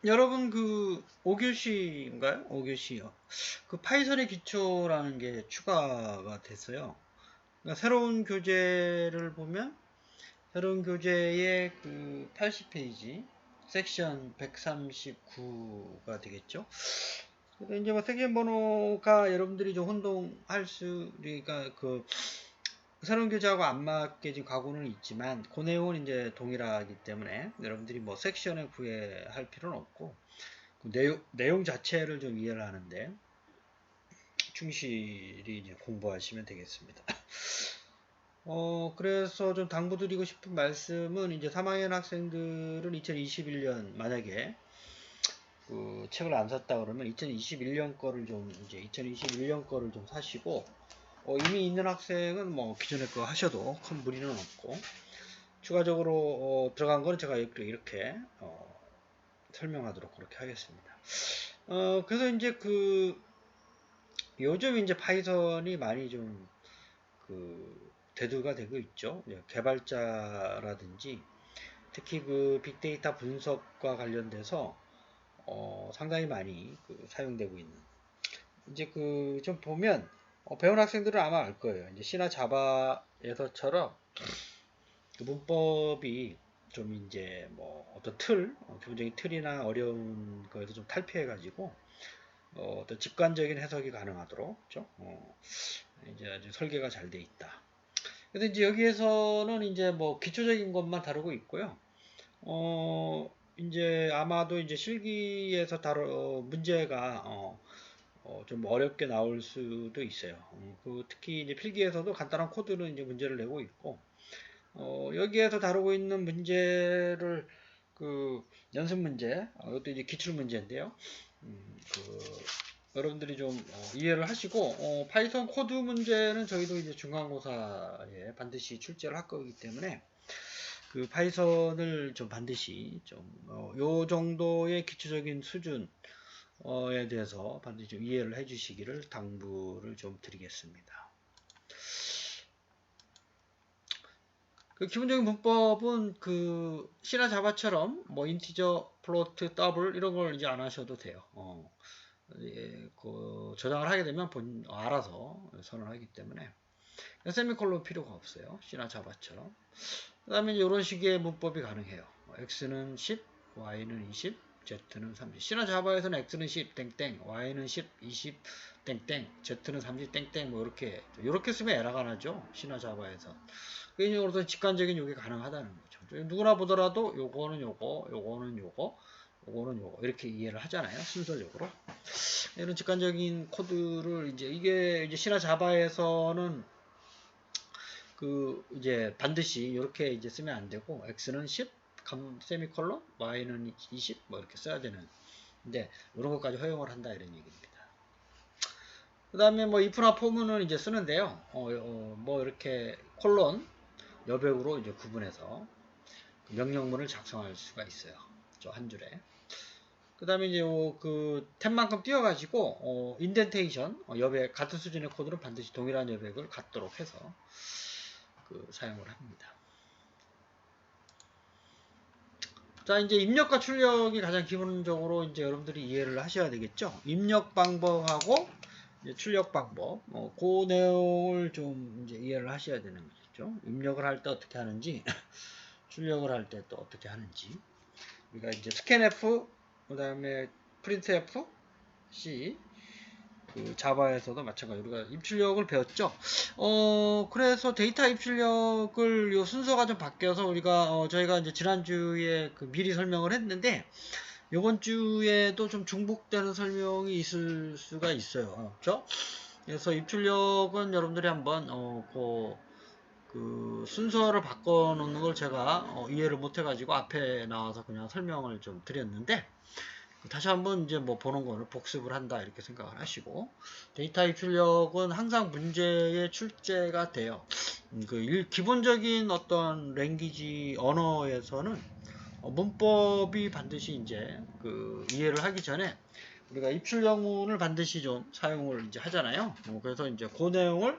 여러분 그 5교시인가요? 5교시요. 그 파이썬의 기초라는 게 추가가 됐어요. 그러니까 새로운 교재를 보면 새로운 교재의 그 80페이지 섹션 139가 되겠죠. 그래서 이제 뭐 섹션 번호가 여러분들이 좀 혼동할 수, 그러니까 그 새로운 교재하고 안 맞게 지금 가고는 있지만 그 내용은 이제 동일하기 때문에 여러분들이 뭐 섹션에 구애할 필요는 없고 그 내용 자체를 좀 이해를 하는데 충실히 이제 공부하시면 되겠습니다. 그래서 좀 당부드리고 싶은 말씀은 이제 3학년 학생들은 2021년 만약에 그 책을 안 샀다 그러면 2021년 거를 좀 이제 2021년 거를 좀 사시고 이미 있는 학생은 뭐 기존에 거 하셔도 큰 무리는 없고 추가적으로 들어간 거는 제가 이렇게 설명하도록 그렇게 하겠습니다. 그래서 이제 그 요즘 이제 파이썬이 많이 좀 그 대두가 되고 있죠. 개발자라든지 특히 그 빅데이터 분석과 관련돼서 상당히 많이 그 사용되고 있는. 이제 그 좀 보면 배운 학생들은 아마 알 거예요. 이제 C나 자바에서처럼 그 문법이 좀 이제 뭐 어떤 기본적인 틀이나 어려운 거에서 좀 탈피해가지고 어떤 직관적인 해석이 가능하도록, 그렇죠? 이제 아주 설계가 잘 돼 있다. 그래서 이제 여기에서는 이제 뭐 기초적인 것만 다루고 있고요. 이제 아마도 이제 실기에서 문제가 좀 어렵게 나올 수도 있어요. 그 특히 이제 필기에서도 간단한 코드는 이제 문제를 내고 있고, 여기에서 다루고 있는 문제를 그 연습 문제, 이것도 이제 기출 문제인데요. 여러분들이 좀 이해를 하시고 파이썬 코드 문제는 저희도 이제 중간고사에 반드시 출제를 할 거기 때문에 그 파이썬을 좀 반드시 요 정도의 기초적인 수준에 대해서 반드시 좀 이해를 해주시기를 당부를 좀 드리겠습니다. 그 기본적인 문법은 그 C나 자바처럼 뭐 인티저, 플로트, 더블 이런 걸 이제 안 하셔도 돼요. 예, 그 저장을 하게 되면 알아서 선언하기 때문에 세미콜론 필요가 없어요. C나 자바처럼. 그 다음에 이런 식의 문법이 가능해요. X는 10, Y는 20, Z는 30. C나 자바에서는 X는 10, 땡땡, Y는 10, 20, 땡땡, Z는 30, 땡땡, 뭐 이렇게 쓰면 에러가 나죠. C나 자바에서. 개인적으로도 직관적인 요게 가능하다는 거죠. 누구나 보더라도 요거는 요거, 요거는 요거, 요거는 요거 이렇게 이해를 하잖아요. 순서적으로. 이런 직관적인 코드를 이게 이제 C나 자바에서는 그 이제 반드시 이렇게 이제 쓰면 안 되고 x는 10 세미콜론 y는 20 뭐 이렇게 써야 되는. 근데 이런 것까지 허용을 한다 이런 얘기입니다. 그 다음에 뭐 if나 for는 이제 쓰는데요. 뭐 이렇게 콜론 여백으로 이제 구분해서 명령문을 작성할 수가 있어요. 저 한 줄에. 그 다음에 이제 그 탭만큼 띄워가지고 인덴테이션 여백 같은 수준의 코드는 반드시 동일한 여백을 갖도록 해서 그 사용을 합니다. 자, 이제 입력과 출력이 가장 기본적으로 이제 여러분들이 이해를 하셔야 되겠죠. 입력 방법하고 이제 출력 방법, 그 내용을 좀 이제 이해를 하셔야 되는 거죠. 입력을 할 때 어떻게 하는지, 출력을 할 때 또 어떻게 하는지. 우리가 이제 스캔F, 그 다음에 프린트F, C, 그 자바에서도 마찬가지로 우리가 입출력을 배웠죠. 그래서 데이터 입출력을 요 순서가 좀 바뀌어서 우리가 저희가 이제 지난주에 그 미리 설명을 했는데 이번 주에도 좀 중복되는 설명이 있을 수가 있어요. 그렇죠? 그래서 입출력은 여러분들이 한번 그 순서를 바꿔 놓는 걸 제가 이해를 못 해가지고 앞에 나와서 그냥 설명을 좀 드렸는데 다시 한번 이제 뭐 보는 거를 복습을 한다 이렇게 생각을 하시고 데이터 입출력은 항상 문제의 출제가 돼요. 그 기본적인 어떤 랭귀지 언어에서는 문법이 반드시 이제 그 이해를 하기 전에 우리가 입출력문을 반드시 좀 사용을 이제 하잖아요. 그래서 이제 그 내용을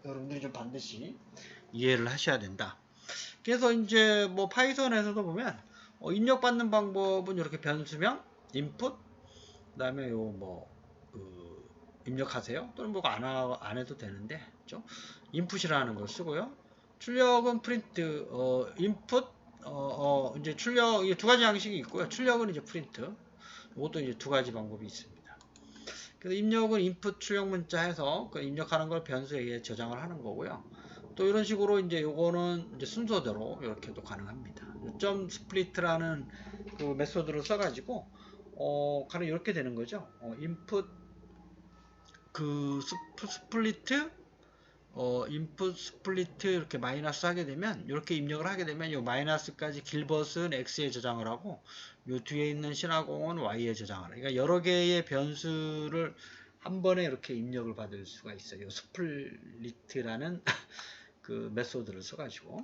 여러분들이 좀 반드시 이해를 하셔야 된다. 그래서 이제 뭐 파이썬에서도 보면 입력받는 방법은 이렇게 변수명, input, 그 다음에 입력하세요. 또는 안 해도 되는데, 그죠? input이라는 걸 쓰고요. 출력은 print, input, 이제 출력, 이게 두 가지 양식이 있고요. 출력은 이제 print. 이것도 이제 두 가지 방법이 있습니다. 그래서 입력은 input 출력 문자 해서 그 입력하는 걸 변수에 의해 저장을 하는 거고요. 또 이런 식으로 이제 요거는 이제 순서대로 이렇게도 가능합니다. 점 스플릿라는 그 메소드를 써가지고 가령 이렇게 되는 거죠. input 그 스플리트 인풋 스플리트 이렇게 마이너스 하게 되면 이렇게 입력을 하게 되면 요 마이너스까지 길벗은 x에 저장을 하고 요 뒤에 있는 신화공은 y에 저장을 해요. 그러니까 여러 개의 변수를 한 번에 이렇게 입력을 받을 수가 있어요. 요 스플리트라는 그 메소드를 써가지고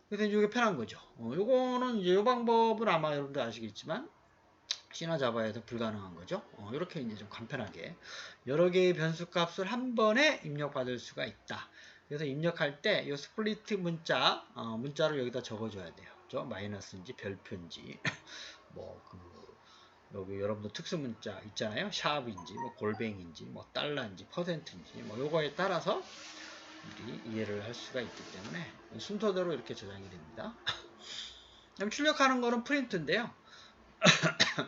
그래서 이게 편한 거죠. 요거는 이제 요 방법은 아마 여러분들 아시겠지만 C나 자바에서 불가능한 거죠. 이렇게 이제 좀 간편하게 여러 개의 변수 값을 한 번에 입력받을 수가 있다. 그래서 입력할 때 이 스플리트 문자를 여기다 적어줘야 돼요. 그죠? 마이너스인지 별표인지 여기 여러분들 특수 문자 있잖아요. 샵인지 골뱅인지 달러인지 퍼센트인지 요거에 따라서 우리 이해를 할 수가 있기 때문에 순서대로 이렇게 저장이 됩니다. 그럼 출력하는 거는 프린트인데요.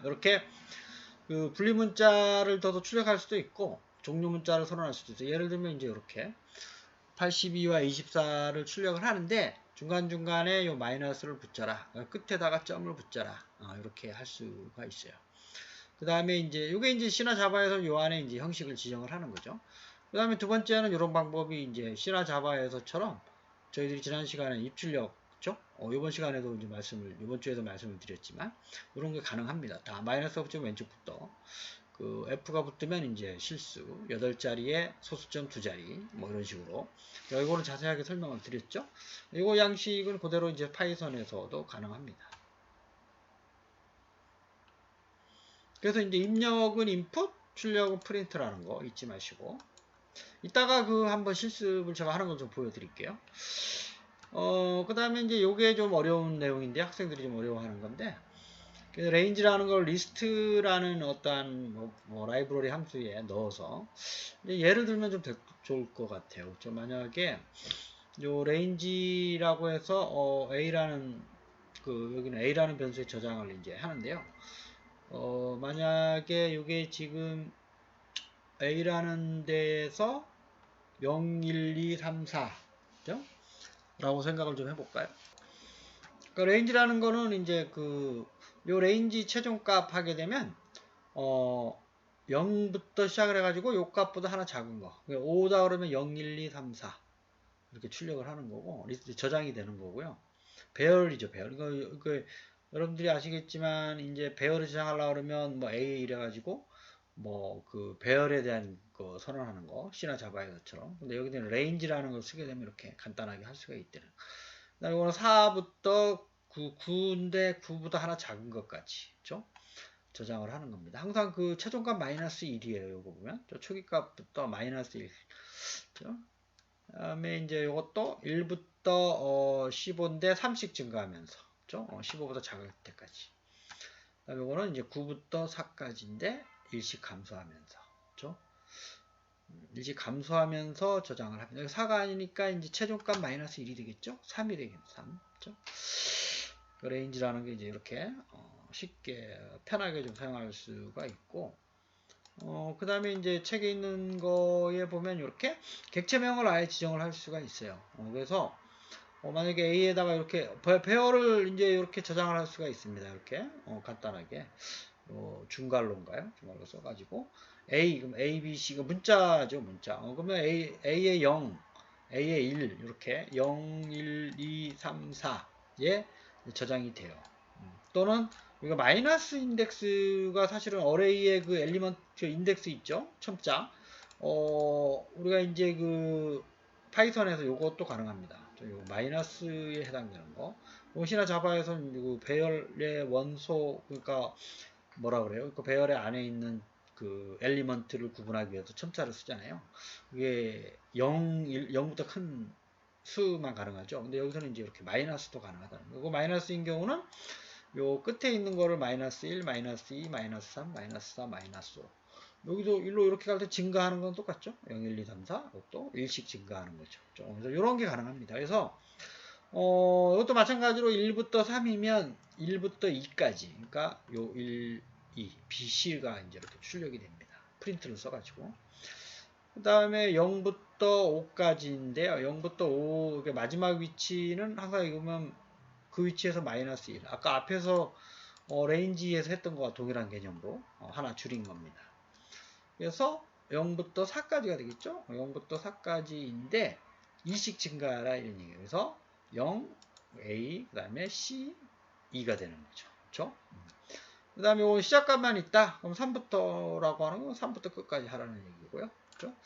이렇게 그 분리 문자를 더도 출력할 수도 있고 종료 문자를 선언할 수도 있어요. 예를 들면 이제 이렇게 82와 24를 출력을 하는데 중간중간에 요 마이너스를 붙여라. 끝에다가 점을 붙여라. 이렇게 할 수가 있어요. 그 다음에 이제 요게 이제 C나 자바에서 요 안에 이제 형식을 지정을 하는 거죠. 그 다음에 두 번째는 이런 방법이 이제 C나 자바에서처럼 저희들이 지난 시간에 입출력 그죠? 이번 시간에도 이제 이번 주에도 말씀을 드렸지만, 이런 게 가능합니다. 다 마이너스가 붙으면 왼쪽부터, 그 F가 붙으면 이제 실수, 8자리에 소수점 2자리, 이런 식으로. 이거는 자세하게 설명을 드렸죠? 이거 양식은 그대로 이제 파이썬에서도 가능합니다. 그래서 이제 입력은 input, 출력은 print라는 거 잊지 마시고, 이따가 한번 실습을 제가 하는 걸 좀 보여드릴게요. 그 다음에 이제 요게 좀 어려운 내용인데 학생들이 좀 어려워하는 건데 레인지라는 걸 리스트라는 어떠한 라이브러리 함수에 넣어서 예를 들면 좀 좋을 것 같아요. 만약에 요 레인지라고 해서 A라는 여기는 A라는 변수에 저장을 이제 하는데요. 만약에 요게 지금 A라는 데에서 0, 1, 2, 3, 4 그죠? 라고 생각을 좀 해볼까요? 그 레인지라는 거는 이제 요 레인지 최종값 하게 되면 0부터 시작을 해가지고 요 값보다 하나 작은 거 5다 그러면 0, 1, 2, 3, 4 이렇게 출력을 하는 거고 리스트 저장이 되는 거고요. 배열이죠. 배열. 이거 여러분들이 아시겠지만 이제 배열을 저장하려고 그러면 A 이래가지고 배열에 대한 거 선언하는 거 C나 자바에서처럼. 근데 여기는 레인지라는 걸 쓰게 되면 이렇게 간단하게 할 수가 있대요. 그다음에 이거는 4부터 9인데 9보다 하나 작은 것까지 그렇죠? 저장을 하는 겁니다. 항상 그 최종값 마이너스 1이에요. 이거 보면 저 초기값부터 마이너스 1 그렇죠? 그다음에 이제 이것도 1부터 15인데 3씩 증가하면서 그렇죠? 15보다 작을 때까지. 그다음에 이거는 이제 9부터 4까지인데 1씩 감소하면서 그렇죠? 일씩 감소하면서 저장을 합니다. 4가 아니니까 이제 최종값 마이너스 1이 되겠죠? 3이 되겠죠? 3. 그렇죠? 그 레인지라는 게 이제 이렇게 쉽게 편하게 좀 사용할 수가 있고, 그 다음에 이제 책에 있는 거에 보면 이렇게 객체명을 아예 지정을 할 수가 있어요. 그래서 만약에 A에다가 이렇게 배열을 이제 이렇게 저장을 할 수가 있습니다. 이렇게 간단하게 중괄호인가요? 중괄호 써가지고 그럼 A, B, C가 문자죠, 문자. 그러면 A의 0, A의 1 이렇게 0, 1, 2, 3, 4에 저장이 돼요. 또는 우리가 마이너스 인덱스가 사실은 어레이의 그 엘리먼트 인덱스 있죠? 첨자. 우리가 이제 파이썬에서 이것도 가능합니다. 요 마이너스에 해당되는 거. C나 자바에서는 그 배열의 원소, 그러니까 뭐라 그래요? 그 배열의 안에 있는 그 엘리먼트를 구분하기 위해서 첨자를 쓰잖아요. 그게 0부터 큰 수만 가능하죠. 근데 여기서는 이제 이렇게 마이너스도 가능하다는 거고, 마이너스인 경우는 요 끝에 있는 거를 마이너스 1, 마이너스 2, 마이너스 3, 마이너스 4, 마이너스 5. 여기도 1로 이렇게 갈 때 증가하는 건 똑같죠? 0, 1, 2, 3, 4. 이것도 1씩 증가하는 거죠. 그래서 이런 게 가능합니다. 그래서 이것도 마찬가지로 1부터 3이면 1부터 2까지. 그러니까 요 1, 2, B, C가 이제 이렇게 출력이 됩니다. 프린트를 써가지고. 그 다음에 0부터 5까지인데요. 0부터 5, 마지막 위치는 항상 읽으면 그 위치에서 마이너스 1. 아까 앞에서 레인지에서 했던 거와 동일한 개념으로 하나 줄인 겁니다. 그래서 0부터 4까지가 되겠죠? 0부터 4까지인데 2씩 증가하라 이런 얘기예요. 그래서 0, A, 그 다음에 C, 2가 되는 거죠. 그렇죠? 그 다음에 시작값만 있다. 그럼 3부터라고 하는 건 3부터 끝까지 하라는 얘기고요. 그렇죠?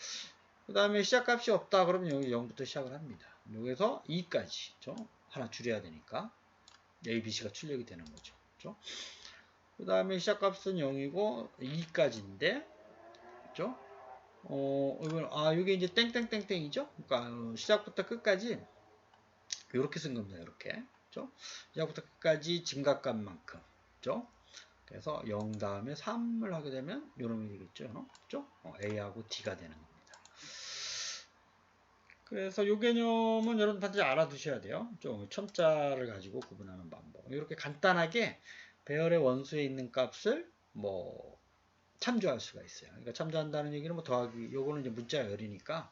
그 다음에 시작값이 없다. 그러면 여기 0부터 시작을 합니다. 여기서 2까지. 그렇죠? 하나 줄여야 되니까 A, B, C가 출력이 되는 거죠. 그렇죠? 그 다음에 시작값은 0이고 2까지인데 그렇죠? 이게 이제 땡땡땡땡이죠? 그러니까 시작부터 끝까지 이렇게 쓴 겁니다. 이렇게. 그렇죠? 시작부터 끝까지 증가값만큼. 그렇죠? 그래서 0 다음에 3을 하게 되면 이런 게 되겠죠. 그렇죠? A하고 D가 되는 겁니다. 그래서 이 개념은 여러분 반드시 알아두셔야 돼요. 좀 첨자를 가지고 구분하는 방법. 이렇게 간단하게 배열의 원수에 있는 값을 뭐 참조할 수가 있어요. 그러니까 참조한다는 얘기는 뭐 더하기, 요거는 이제 문자 열이니까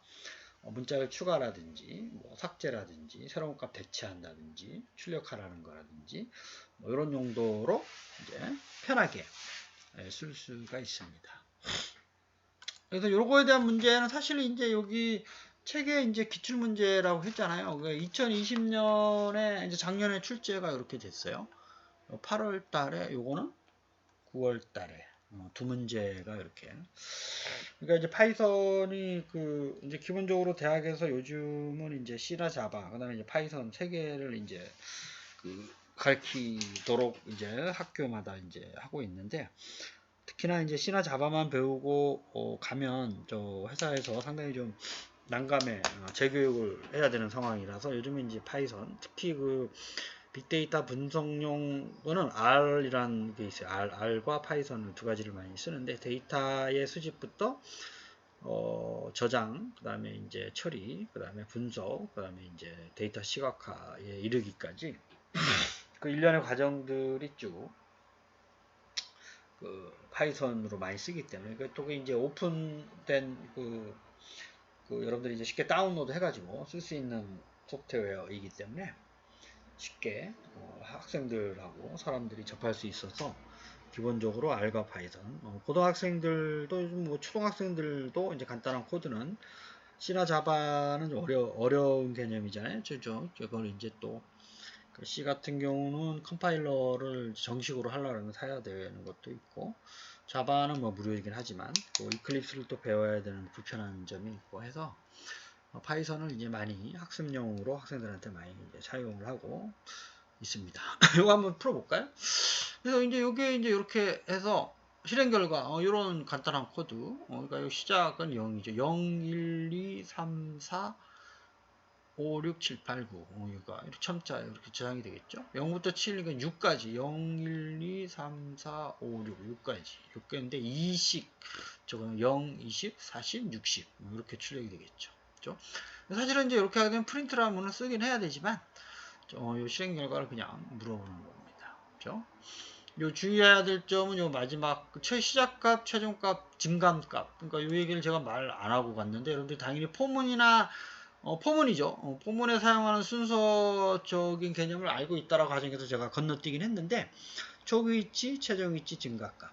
문자를 추가라든지 뭐 삭제라든지 새로운 값 대체한다든지 출력하라는 거라든지 뭐 이런 용도로 이제 편하게 쓸 수가 있습니다. 그래서 요거에 대한 문제는 사실 이제 여기 책에 이제 기출 문제라고 했잖아요. 2020년에 이제 작년에 출제가 이렇게 됐어요. 8월 달에 요거는 9월 달에 두 문제가 이렇게. 그러니까 이제 파이썬이 이제 기본적으로 대학에서 요즘은 이제 C나 자바, 그다음에 이제 파이썬 세 개를 이제 가르치도록 이제 학교마다 이제 하고 있는데 특히나 이제 C나 자바만 배우고 가면 저 회사에서 상당히 좀 난감해 재교육을 해야 되는 상황이라서 요즘은 이제 파이썬 특히 빅데이터 분석용은 R이라는 게 있어요. R과 파이썬을 두 가지를 많이 쓰는데 데이터의 수집부터 저장, 그 다음에 이제 처리, 그 다음에 분석, 그 다음에 이제 데이터 시각화에 이르기까지 그 일련의 과정들이 쭉 파이썬으로 많이 쓰기 때문에 또 이제 오픈된 여러분들이 이제 쉽게 다운로드 해가지고 쓸 수 있는 소프트웨어이기 때문에 쉽게 학생들하고 사람들이 접할 수 있어서 기본적으로 R과 파이썬, 고등학생들도 뭐 초등학생들도 이제 간단한 코드는 C나 자바는 좀 어려운 개념이잖아요. 그걸 이제 또 C 같은 경우는 컴파일러를 정식으로 하려면 사야 되는 것도 있고 자바는 뭐 무료이긴 하지만 이클립스를 또 배워야 되는 불편한 점이 있고 해서 파이썬을 이제 많이 학습용으로 학생들한테 많이 이제 사용을 하고 있습니다. 이거 한번 풀어볼까요? 그래서 이제 이게 이제 이렇게 해서 실행 결과 이런 간단한 코드 그러니까 시작은 0이죠. 0, 1, 2, 3, 4, 5, 6, 7, 8, 9 이거 이렇게 첨자 이렇게 저장이 되겠죠. 0부터 7이니까 6까지 0, 1, 2, 3, 4, 5, 6, 6까지 6개인데 2씩 저거는 0, 20, 40, 60 이렇게 출력이 되겠죠. 그렇죠? 사실은 이제 이렇게 하게 되면 프린트라는 문을 쓰긴 해야 되지만 요 실행 결과를 그냥 물어보는 겁니다. 그렇죠? 요 주의해야 될 점은 요 마지막 시작값, 최종값, 증감값. 그러니까 요 얘기를 제가 말 안 하고 갔는데 여러분들 당연히 포문이나 포문이죠. 포문에 사용하는 순서적인 개념을 알고 있다라고 가정해서 제가 건너뛰긴 했는데 초기위치, 최종위치, 증가값.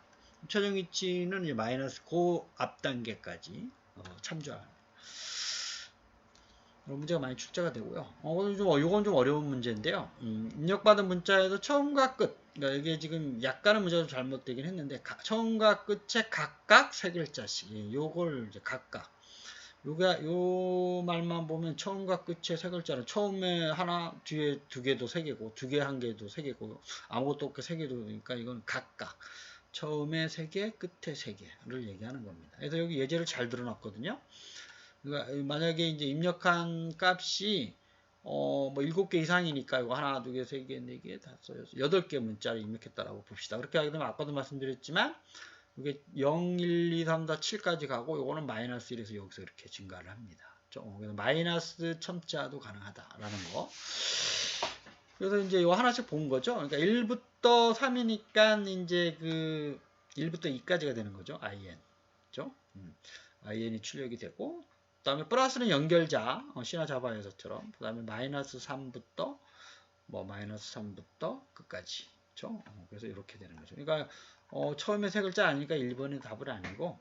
최종위치는 이제 마이너스 고 앞 단계까지 참조합니다. 문제가 많이 출제가 되고요. 이건 좀 어려운 문제인데요. 입력받은 문자에서 처음과 끝, 그러니까 이게 지금 약간은 문제가 좀 잘못되긴 했는데 처음과 끝에 각각 세 글자씩, 요걸 이제 각각. 요 말만 보면 처음과 끝에 세 글자는 처음에 하나, 뒤에 두 개도 세 개고, 두 개 한 개도 세 개고, 아무것도 없게 세 개도 되니까 이건 각각. 처음에 세 개, 끝에 세 개를 얘기하는 겁니다. 그래서 여기 예제를 잘 들어놨거든요. 그러니까 만약에 이제 입력한 값이 뭐 7개 이상이니까 이거 하나, 두 개, 세 개, 네 개, 다섯, 여섯, 8개 문자를 입력했다라고 봅시다. 그렇게 하게 되면 아까도 말씀드렸지만 이게 0, 1, 2, 3, 4, 7까지 가고 요거는 마이너스 1에서 여기서 이렇게 증가를 합니다. 그래서 마이너스 첨자도 가능하다라는 거. 그래서 이제 요 하나씩 본 거죠. 그러니까 1부터 3이니까 이제 그 1부터 2까지가 되는 거죠. IN. 그죠? IN이 출력이 되고, 그 다음에 플러스는 연결자, C나 자바에서처럼, 그 다음에 마이너스 3부터, 마이너스 3부터 끝까지. 그죠? 그래서 이렇게 되는 거죠. 그러니까, 처음에 세 글자 아니니까 1번이 답은 아니고,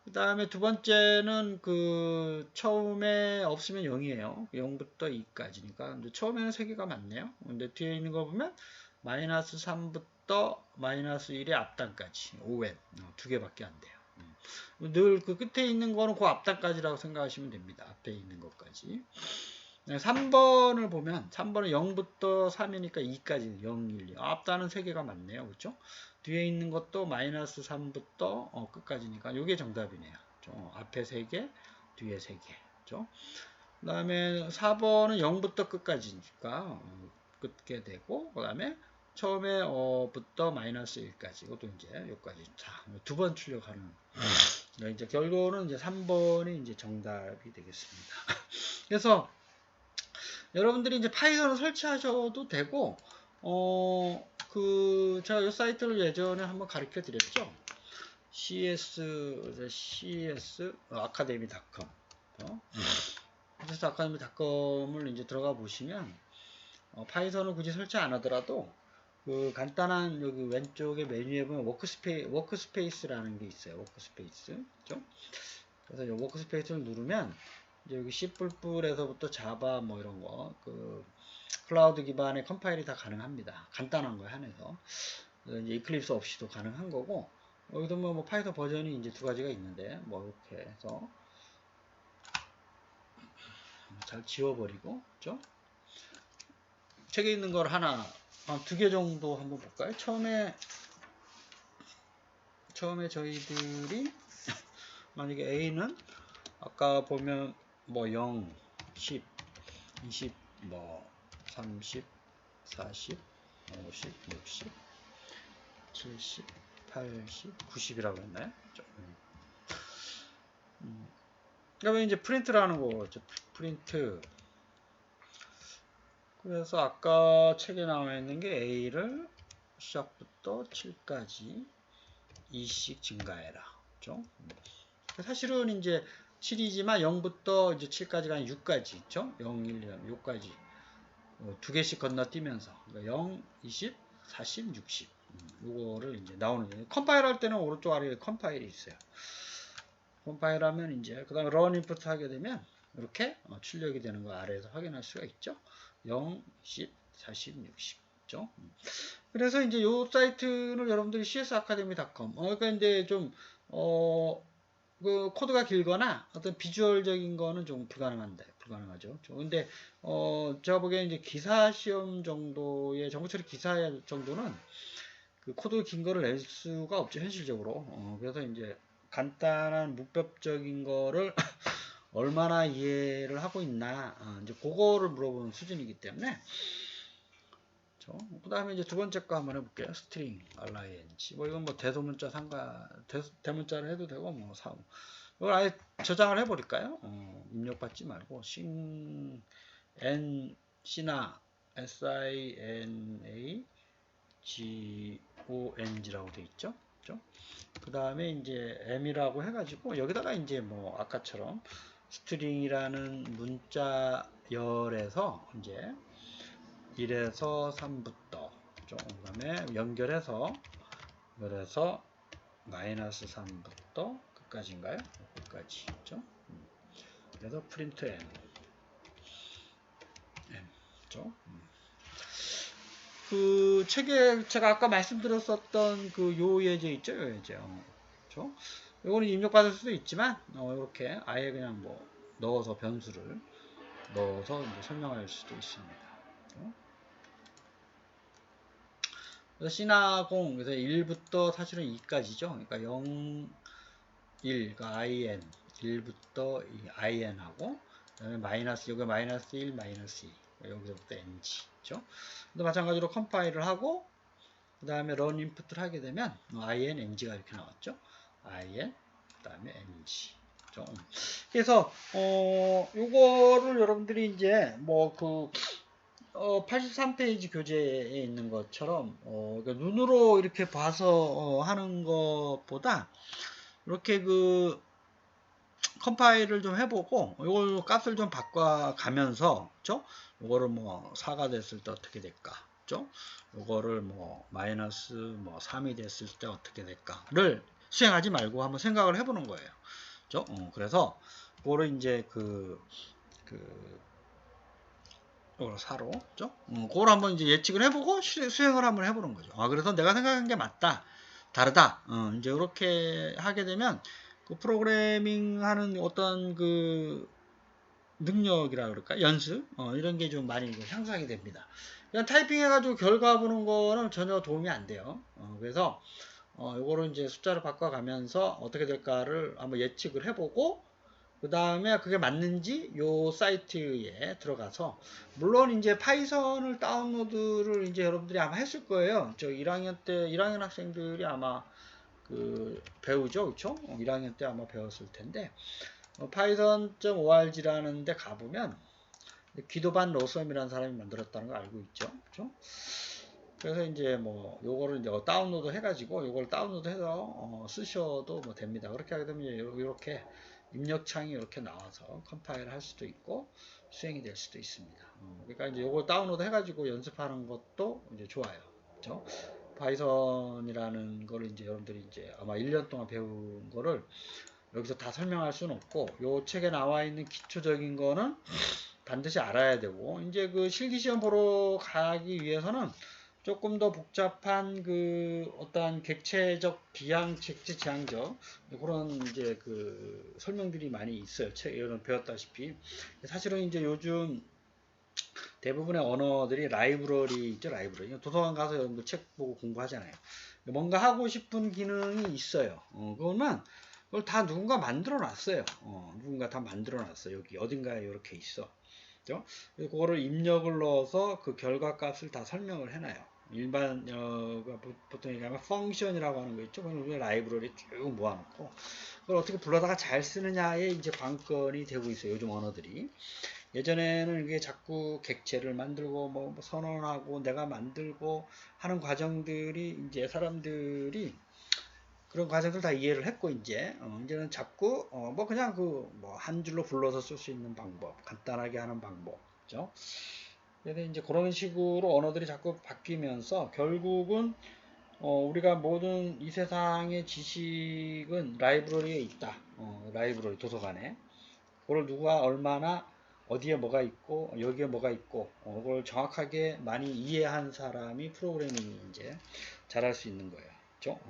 그 다음에 두 번째는 그 처음에 없으면 0이에요. 0부터 2까지니까 처음에는 3개가 맞네요. 근데 뒤에 있는 거 보면 마이너스 3부터 마이너스 1의 앞단까지 5n 2개밖에 안 돼요. 늘 그 끝에 있는 거는 그 앞단까지라고 생각하시면 됩니다. 앞에 있는 것까지. 3번을 보면 3번은 0부터 3이니까 2까지 0, 1, 2. 앞단은 3개가 맞네요. 그렇죠? 뒤에 있는 것도 마이너스 3부터 끝까지니까 이게 정답이네요. 앞에 3개, 뒤에 3개. 그렇죠? 그 다음에 4번은 0부터 끝까지니까 끝게 되고, 그 다음에 처음에 부터 마이너스 1까지. 이것도 이제 여기까지 두 번 출력하는. 이제 결론은 이제 3번이 이제 정답이 되겠습니다. 그래서 여러분들이 이제 파이썬을 설치하셔도 되고, 제가 이 사이트를 예전에 한번 가르쳐 드렸죠. CS 아카데미닷컴. CS 아카데미닷컴을 이제 들어가 보시면, 파이썬을 굳이 설치 안 하더라도, 그 간단한 여기 왼쪽에 메뉴에 보면 워크스페이스라는 게 있어요. 워크스페이스. 그죠? 그래서 이 워크스페이스를 누르면, 이제 여기 C++에서부터 자바 뭐 이런 거, 클라우드 기반의 컴파일이 다 가능합니다. 간단한 거에 한해서. 이제 이클립스 없이도 가능한 거고, 여기도 뭐 파이썬 버전이 이제 두 가지가 있는데, 이렇게 해서 잘 지워버리고, 그죠? 책에 있는 걸 한 두 개 정도 한번 볼까요? 처음에 저희들이 만약에 A는 아까 보면 0, 10, 20, 30, 40, 50, 60, 70, 80, 90이라고 했나요? 그러면 이제 프린트라는 거죠. 프린트. 그래서 아까 책에 나와 있는 게 A를 시작부터 7까지 2씩 증가해라. 그죠? 사실은 이제 7이지만 0부터 이제 7까지가 아니라 6까지 있죠? 0, 1, 2, 6까지 두 개씩 건너뛰면서 0, 20, 40, 60 요거를 이제 나오는 거예요. 컴파일 할 때는 오른쪽 아래에 컴파일이 있어요. 컴파일 하면 이제 그 다음에 런 인풋 하게 되면 이렇게 출력이 되는 거 아래에서 확인할 수가 있죠. 0, 10, 40, 60 죠. 그래서 이제 요 사이트를 여러분들이 csacademy.com 그러니까 이제 좀 그 코드가 길거나 어떤 비주얼적인 거는 좀 불가능하죠. 근데 제가 보기에 이제 기사 시험 정도의 정보 처리 기사 정도는 그 코드 긴 거를 낼 수가 없죠, 현실적으로. 그래서 이제 간단한 문법적인 거를 얼마나 이해를 하고 있나 이제 그거를 물어보는 수준이기 때문에. 그 다음에 이제 두 번째 거 한번 해볼게요. 스트링 ing. 이건 대소문자 대문자를 해도 되고 이걸 아예 저장을 해버릴까요? 입력받지 말고 C나 SINAGONG라고 돼 있죠. 그 다음에 이제 M이라고 해가지고 여기다가 이제 아까처럼 스트링이라는 문자열에서 이제 1에서 3부터 그 다음에 연결해서 마이너스 3부터 끝까지인가요? 끝까지 그죠? 그래서 프린트 n 그죠? 그 책에 제가 아까 말씀드렸었던 그 요 예제 있죠? 요 예제 그죠? 요거는 입력받을 수도 있지만 이렇게 아예 그냥 넣어서 변수를 넣어서 이제 설명할 수도 있습니다. 그죠? 그래서 C나 0, 그래서 1부터 사실은 2까지죠. 그러니까 0, 1, 그러니까 IN, 1부터 IN하고, 그 다음에 마이너스, 여기 마이너스 1, 마이너스 2. 여기서부터 ng. 그죠? 근데 마찬가지로 컴파일을 하고, 그 다음에 run input를 하게 되면, ing가 이렇게 나왔죠? in, 그 다음에 ng. 그죠? 그래서, 요거를 여러분들이 이제, 83페이지 교재에 있는 것처럼, 그러니까 눈으로 이렇게 봐서 하는 것보다, 이렇게 컴파일을 좀 해보고, 요걸 값을 좀 바꿔가면서, 그죠? 요거를 4가 됐을 때 어떻게 될까? 그죠? 요거를 마이너스 3이 됐을 때 어떻게 될까를 수행하지 말고 한번 생각을 해보는 거예요. 그죠? 그래서, 그거를 이제 이걸 4로, 그죠? 그걸 한번 이제 예측을 해보고 수행을 한번 해보는 거죠. 그래서 내가 생각한 게 맞다, 다르다. 이제 이렇게 하게 되면 그 프로그래밍 하는 어떤 능력이라 그럴까? 연습? 이런 게 좀 많이 향상이 됩니다. 그냥 타이핑 해가지고 결과 보는 거는 전혀 도움이 안 돼요. 그래서, 요거를 이제 숫자를 바꿔가면서 어떻게 될까를 한번 예측을 해보고, 그 다음에 그게 맞는지 요 사이트에 들어가서, 물론 이제 파이썬을 다운로드를 이제 여러분들이 아마 했을 거예요. 저 1학년 때 1학년 학생들이 아마 배우죠, 그렇죠? 1학년 때 아마 배웠을 텐데, python.org라는 데 가보면 기도반 로섬이라는 사람이 만들었다는 걸 알고 있죠, 그렇죠? 그래서 이제 요거를 이제 다운로드 해가지고 요걸 다운로드해서 쓰셔도 됩니다. 그렇게 하게 되면 이렇게 입력창이 이렇게 나와서 컴파일을 할 수도 있고 수행이 될 수도 있습니다. 그러니까 이제 요걸 다운로드 해가지고 연습하는 것도 이제 좋아요. 그렇죠? 파이썬이라는 거를 이제 여러분들이 이제 아마 1년 동안 배운 거를 여기서 다 설명할 수는 없고, 요 책에 나와 있는 기초적인 거는 반드시 알아야 되고, 이제 실기시험 보러 가기 위해서는 조금 더 복잡한 어떠한 객체적 객체 지향적 그런 이제 설명들이 많이 있어요. 책에는 배웠다시피. 사실은 이제 요즘 대부분의 언어들이 라이브러리 있죠, 라이브러리. 도서관 가서 여러분들 책 보고 공부하잖아요. 뭔가 하고 싶은 기능이 있어요. 그걸 다 누군가 만들어 놨어요. 누군가 다 만들어 놨어요. 여기 어딘가에 이렇게 있어. 그죠? 그거를 입력을 넣어서 그 결과 값을 다 설명을 해놔요. 일반, 보통 얘기하면 펑션이라고 하는 거 있죠? 그걸 라이브러리 쭉 모아놓고, 그걸 어떻게 불러다가 잘 쓰느냐에 이제 관건이 되고 있어요. 요즘 언어들이. 예전에는 이게 자꾸 객체를 만들고 선언하고 내가 만들고 하는 과정들이 이제 사람들이 그런 과정들 다 이해를 했고 이제는 자꾸 그냥 한 줄로 불러서 쓸 수 있는 방법, 간단하게 하는 방법, 그죠? 그래서 이제 그런 식으로 언어들이 자꾸 바뀌면서 결국은 우리가 모든 이 세상의 지식은 라이브러리에 있다. 라이브러리 도서관에. 그걸 누가 얼마나 어디에 뭐가 있고 여기에 뭐가 있고 그걸 정확하게 많이 이해한 사람이 프로그래밍이 이제 잘할 수 있는 거예요. 그렇죠?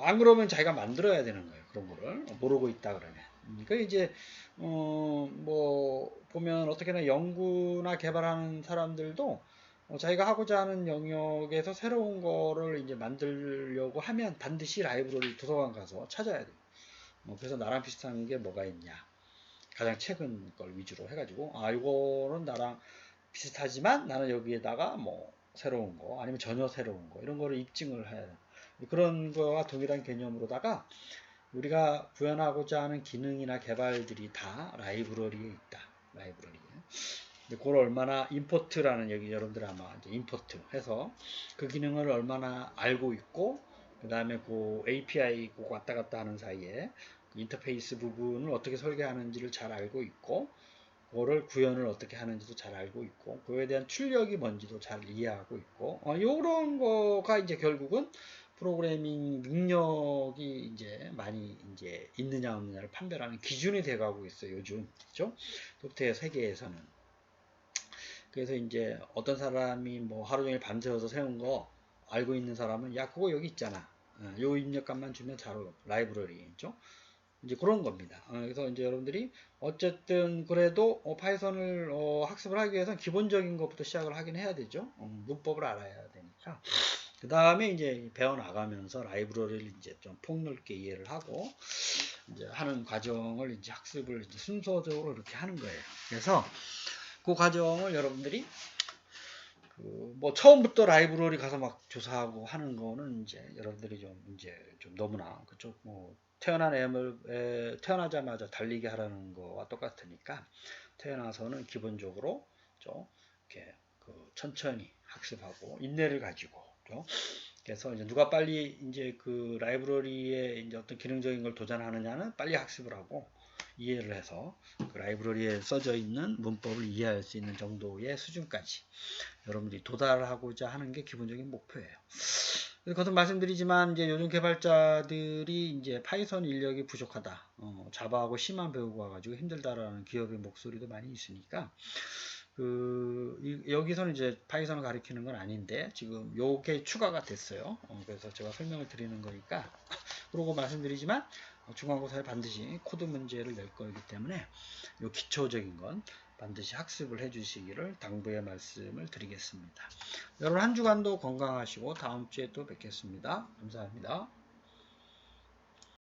안 그러면 자기가 만들어야 되는 거예요. 그런 거를 모르고 있다 그러면. 그러니까 이제 보면 어떻게나 연구나 개발하는 사람들도 자기가 하고자 하는 영역에서 새로운 거를 이제 만들려고 하면 반드시 라이브러리 도서관 가서 찾아야 돼요. 그래서 나랑 비슷한 게 뭐가 있냐. 가장 최근 걸 위주로 해가지고 이거는 나랑 비슷하지만 나는 여기에다가 새로운 거 아니면 전혀 새로운 거 이런 거를 입증을 해야 돼요. 그런 거와 동일한 개념으로다가 우리가 구현하고자 하는 기능이나 개발들이 다 라이브러리에 있다. 라이브러리에. 그걸 얼마나 임포트라는 여기 여러분들 아마 이제 임포트 해서 그 기능을 얼마나 알고 있고 그 다음에 API 왔다 갔다 하는 사이에 인터페이스 부분을 어떻게 설계하는지를 잘 알고 있고 그거를 구현을 어떻게 하는지도 잘 알고 있고 그거에 대한 출력이 뭔지도 잘 이해하고 있고 이런 거가 이제 결국은 프로그래밍 능력이 이제 많이 이제 있느냐 없느냐를 판별하는 기준이 돼가고 있어요. 요즘 그렇죠? 소프트웨어 세계에서는. 그래서 이제 어떤 사람이 하루 종일 밤새워서 세운 거 알고 있는 사람은 야 그거 여기 있잖아. 요 입력값만 주면 잘 라이브러리 있죠? 이제 그런 겁니다. 그래서 이제 여러분들이 어쨌든 그래도 파이썬을 학습을 하기 위해서는 기본적인 것부터 시작을 하긴 해야 되죠. 문법을 알아야 되니까. 그 다음에 이제 배워나가면서 라이브러리를 이제 좀 폭넓게 이해를 하고 이제 하는 과정을 이제 학습을 이제 순서적으로 이렇게 하는 거예요. 그래서 그 과정을 여러분들이 뭐 처음부터 라이브러리 가서 막 조사하고 하는 거는 이제 여러분들이 좀 너무나 그쪽 뭐 태어나자마자 달리기 하라는 거와 똑같으니까 태어나서는 기본적으로 좀 이렇게 천천히 학습하고 인내를 가지고 그래서 이제 누가 빨리 이제 그 라이브러리에 이제 어떤 기능적인 걸 도전하느냐는 빨리 학습을 하고 이해를 해서 그 라이브러리에 써져 있는 문법을 이해할 수 있는 정도의 수준까지 여러분들이 도달하고자 하는 게 기본적인 목표예요. 거듭 말씀드리지만 이제 요즘 개발자들이 이제 파이썬 인력이 부족하다, 자바하고 C만 배우고 와가지고 힘들다라는 기업의 목소리도 많이 있으니까 여기서는 이제 파이썬을 가리키는 건 아닌데 지금 요게 추가가 됐어요. 그래서 제가 설명을 드리는 거니까 그러고 말씀드리지만 중간고사에 반드시 코드 문제를 낼 거기 때문에 요 기초적인 건 반드시 학습을 해 주시기를 당부의 말씀을 드리겠습니다. 여러분 한 주간도 건강하시고 다음 주에 또 뵙겠습니다. 감사합니다.